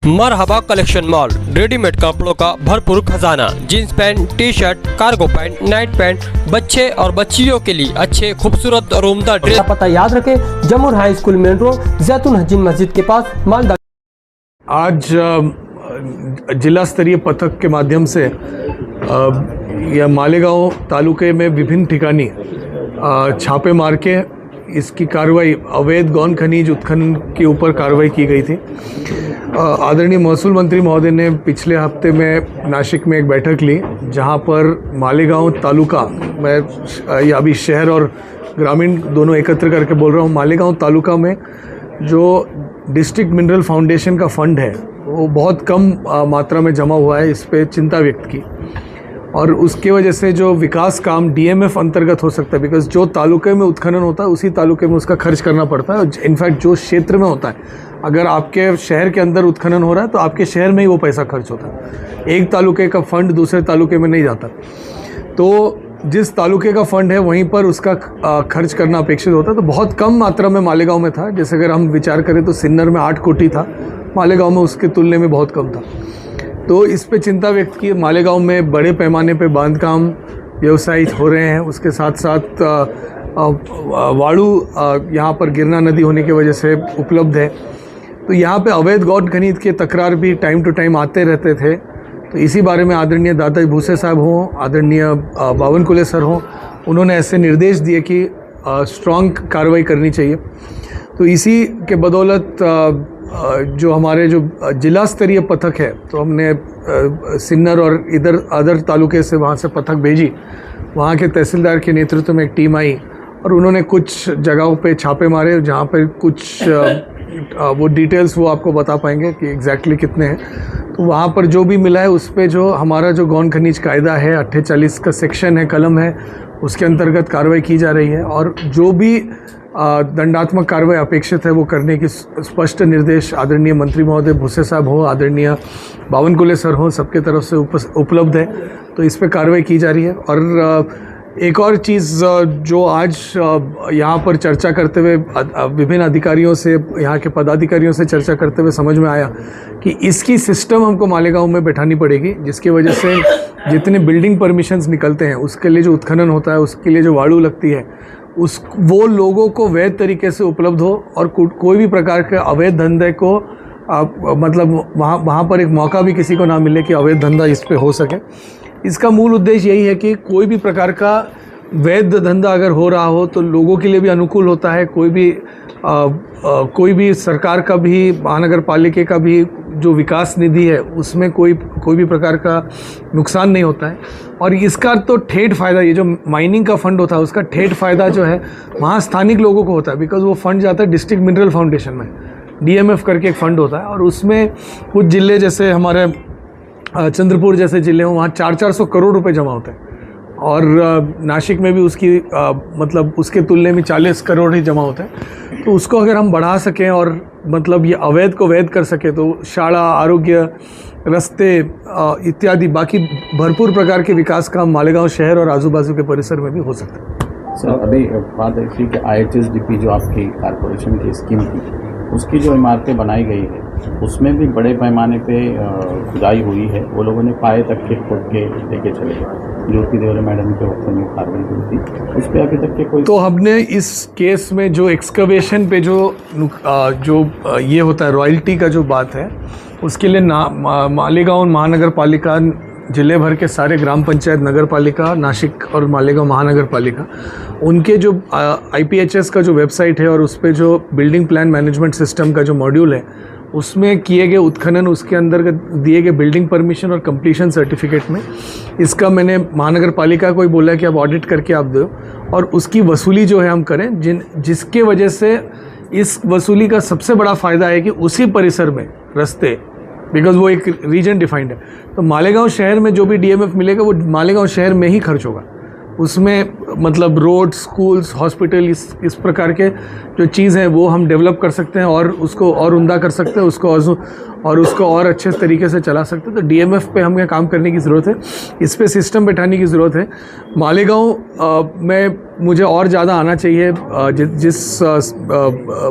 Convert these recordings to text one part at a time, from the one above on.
मरहबा collection mall, readymade कपड़ों का भरपूर खजाना, jeans pant, T shirt, cargo pant, night pant, बच्चे और बच्चियों के लिए अच्छे खूबसूरत और उम्दा ड्रेस। पता याद रखें, जमुर हाई स्कूल मेन रोड, जैतून हजीन मस्जिद के पास, मालदा। आज जिला स्तरीय पथक के माध्यम से यह मालेगांव तालुके में विभिन्न ठिकानी छापे मार के इसकी कार्रवाई अवैध गौन खनिज उत्खनन के ऊपर कार्रवाई की गई थी। आदरणीय महसूल मंत्री महोदय ने पिछले हफ्ते में नासिक में एक बैठक ली, जहां पर मालेगांव तालुका, मैं अभी शहर और ग्रामीण दोनों एकत्र करके बोल रहा हूं, मालेगांव तालुका में जो डिस्ट्रिक्ट मिनरल फाउंडेशन का फंड है वो बहुत कम मात्रा में जमा हुआ है। इस पे चिंता व्यक्त की और उसके वजह से जो विकास काम डीएमएफ अंतर्गत हो सकता है, बिकॉज जो तालुके में उत्खनन होता है उसी तालुके में उसका खर्च करना पड़ता है। इनफैक्ट जो क्षेत्र में होता है, अगर आपके शहर के अंदर उत्खनन हो रहा है तो आपके शहर में ही वो पैसा खर्च होता है, एक तालुके का फंड दूसरे तालुके में नहीं जाता। तो जिस तालुके का फंड है वहीं पर उसका खर्च करना अपेक्षित होता है। तो बहुत कम मात्रा में मालेगांव में था। जैसे अगर हम विचार करें तो सिन्नर में 8 कोटी था, मालेगांव में उसके तुलने में बहुत कम था। तो इस पे चिंता व्यक्त की। मालेगांव में बड़े पैमाने पे बांधकाम व्यवसायित हो रहे हैं, उसके साथ साथ वाड़ू यहाँ पर गिरना नदी होने की वजह से उपलब्ध है। तो यहाँ पे अवैध गौन खनिज के तकरार भी टाइम टू टाइम आते रहते थे। तो इसी बारे में आदरणीय दादाजी भूसे साहब हों, आदरणीय बावनकुले सर हों, उन्होंने ऐसे निर्देश दिए कि स्ट्रॉन्ग कार्रवाई करनी चाहिए। तो इसी के बदौलत जो हमारे जो जिला स्तरीय पथक है, तो हमने सिन्नर और इधर अदर तालुके से वहाँ से पथक भेजी। वहाँ के तहसीलदार के नेतृत्व में एक टीम आई और उन्होंने कुछ जगहों पे छापे मारे, जहाँ पर कुछ वो डिटेल्स वो आपको बता पाएंगे कि एग्जैक्टली कितने हैं। तो वहाँ पर जो भी मिला है उस पर जो हमारा जो गौन खनिज कायदा है 48 का सेक्शन है, कलम है, उसके अंतर्गत कार्रवाई की जा रही है। और जो भी दंडात्मक कार्रवाई अपेक्षित है वो करने की स्पष्ट निर्देश आदरणीय मंत्री महोदय भूसे साहब हो, आदरणीय बावनकुले सर हो, सबके तरफ से उपलब्ध है। तो इस पर कार्रवाई की जा रही है। और एक और चीज़ जो आज यहाँ पर चर्चा करते हुए विभिन्न अधिकारियों से, यहाँ के पदाधिकारियों से चर्चा करते हुए समझ में आया कि इसकी सिस्टम हमको मालेगांव में बैठानी पड़ेगी, जिसकी वजह से जितने बिल्डिंग परमिशंस निकलते हैं उसके लिए जो उत्खनन होता है, उसके लिए जो वाड़ू लगती है, वो लोगों को वैध तरीके से उपलब्ध हो और कोई भी प्रकार के अवैध धंधे को मतलब वहाँ पर एक मौका भी किसी को ना मिले कि अवैध धंधा इस पे हो सके। इसका मूल उद्देश्य यही है कि कोई भी प्रकार का वैध धंधा अगर हो रहा हो तो लोगों के लिए भी अनुकूल होता है। कोई भी सरकार का भी, महानगर पालिका का भी जो विकास निधि है उसमें कोई भी प्रकार का नुकसान नहीं होता है। और इसका तो ठेठ फ़ायदा, ये जो माइनिंग का फंड होता है उसका ठेठ फ़ायदा जो है वहाँ स्थानिक लोगों को होता है, बिकॉज वो फंड जाता है डिस्ट्रिक्ट मिनरल फाउंडेशन में, डीएमएफ करके एक फ़ंड होता है। और उसमें कुछ जिले जैसे हमारे चंद्रपुर जैसे ज़िले हैं, वहाँ 400 करोड़ रुपए जमा होते हैं। और नासिक में भी उसकी मतलब उसके तुलने में 40 करोड़ ही जमा होते हैं। तो उसको अगर हम बढ़ा सकें और मतलब ये अवैध को वैध कर सके तो शाला, आरोग्य, रास्ते इत्यादि बाकी भरपूर प्रकार के विकास काम मालेगांव शहर और आजू बाजू के परिसर में भी हो सकता है। सर, अभी बात है कि IHSDP जो आपकी कारपोरेशन की स्कीम थी, उसकी जो इमारतें बनाई गई है उसमें भी बड़े पैमाने पे खुदाई हुई है। वो लोगों ने पाए तक के खोद के लेके चले गए। ज्योति देवरे मैडम के वक्त में कार्रवाई हुई थी, उस पर अभी तक के कोई। तो हमने इस केस में जो एक्सकवेशन पे जो ये होता है रॉयल्टी का जो बात है, उसके लिए मालेगांव महानगर पालिका, जिले भर के सारे ग्राम पंचायत, नगर पालिका, नासिक और मालेगांव महानगर पालिका, उनके जो IPHS का जो वेबसाइट है और उस पर जो बिल्डिंग प्लान मैनेजमेंट सिस्टम का जो मॉड्यूल है उसमें किए गए उत्खनन, उसके अंदर दिए गए बिल्डिंग परमिशन और कंप्लीशन सर्टिफिकेट में इसका मैंने महानगर पालिका को ही बोला कि आप ऑडिट करके आप दो और उसकी वसूली जो है हम करें, जिसके वजह से इस वसूली का सबसे बड़ा फ़ायदा है कि उसी परिसर में रास्ते, बिकॉज वो एक रीजन डिफाइंड है, तो मालेगांव शहर में जो भी DMF मिलेगा वो मालेगांव शहर में ही खर्च होगा। उसमें मतलब रोड, स्कूल्स, हॉस्पिटल, इस प्रकार के जो चीज़ हैं वो हम डेवलप कर सकते हैं और उसको और उम्दा कर सकते हैं, उसको और अच्छे तरीके से चला सकते हैं। तो डीएमएफ पे हमें काम करने की ज़रूरत है, इस पे सिस्टम बैठाने की ज़रूरत है। मालेगांव में मुझे और ज़्यादा आना चाहिए,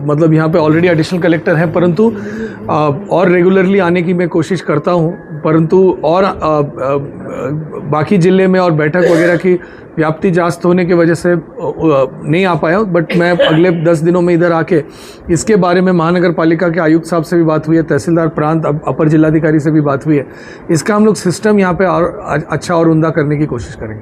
मतलब यहाँ पे ऑलरेडी एडिशनल कलेक्टर हैं, परंतु और रेगुलरली आने की मैं कोशिश करता हूँ, परंतु और बाकी ज़िले में और बैठक वगैरह की व्याप्ति जास्त होने की वजह से नहीं आ पाया हूँ। बट मैं अगले 10 दिनों में इधर आके इसके बारे में महानगर पालिका के आयुक्त साहब से भी बात हुई है, तहसीलदार प्रांत अपर जिलाधिकारी से भी बात हुई है। इसका हम लोग सिस्टम यहाँ पे और अच्छा और उम्दा करने की कोशिश करेंगे।